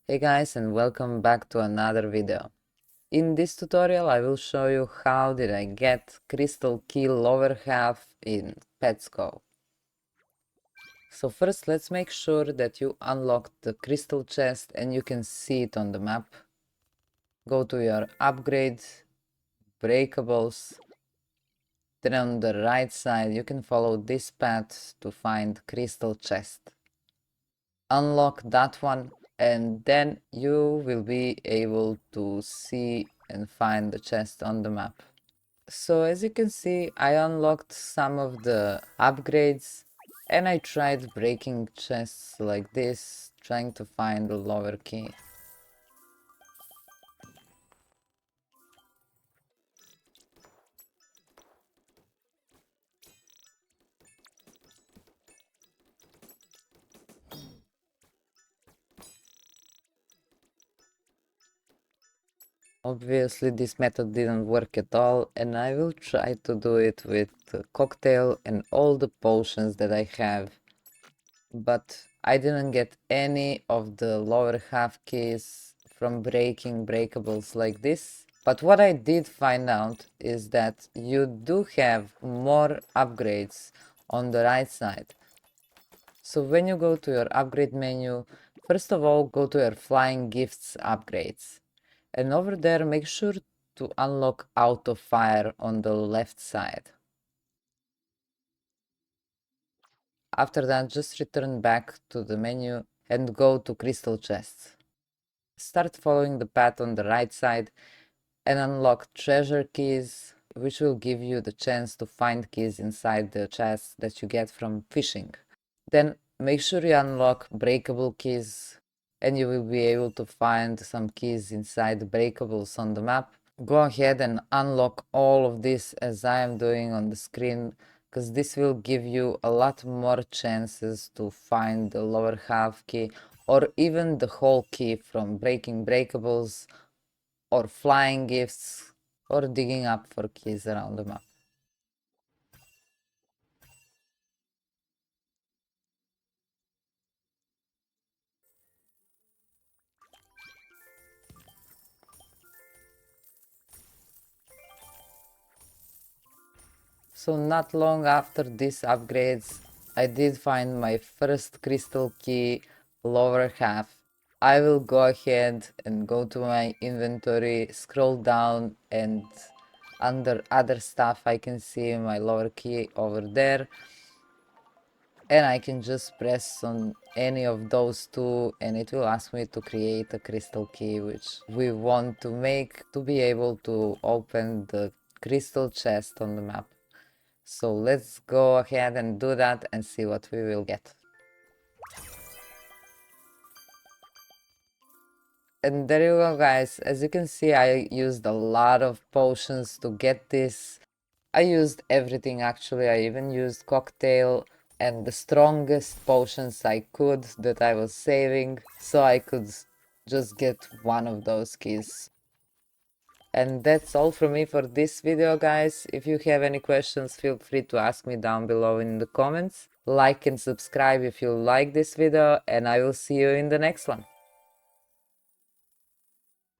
Hey guys, and welcome back to another video. In this tutorial I will show you how did I get crystal key lower half in Pets Go. So first let's make sure that you unlocked the crystal chest and you can see it on the map. Go to your upgrades, breakables, then on the right side you can follow this path to find crystal chest. Unlock that one and then you will be able to see and find the chest on the map. So as you can see, I unlocked some of the upgrades and I tried breaking chests like this, trying to find the lower key. Obviously this method didn't work at all and I will try to do it with the cocktail and all the potions that I have. But I didn't get any of the lower half keys from breaking breakables like this. But what I did find out is that you do have more upgrades on the right side. So when you go to your upgrade menu, first of all go to your flying gifts upgrades. And over there make sure to unlock auto fire on the left side. After that, just return back to the menu and go to crystal chests. Start following the path on the right side and unlock treasure keys, which will give you the chance to find keys inside the chests that you get from fishing. Then make sure you unlock breakable keys and you will be able to find some keys inside the breakables on the map. Go ahead and unlock all of this as I am doing on the screen, because this will give you a lot more chances to find the lower half key or even the whole key from breaking breakables or flying gifts or digging up for keys around the map. So not long after these upgrades, I did find my first crystal key lower half. I will go ahead and go to my inventory, scroll down, and under other stuff I can see my lower key over there. And I can just press on any of those two and it will ask me to create a crystal key, which we want to make to be able to open the crystal chest on the map. So let's go ahead and do that and see what we will get. And there you go guys, as you can see I used a lot of potions to get this. I used everything actually, I even used cocktail and the strongest potions I could that I was saving, so I could just get one of those keys. And that's all from me for this video guys. If you have any questions, feel free to ask me down below in the comments. Like and subscribe if you like this video and I will see you in the next one.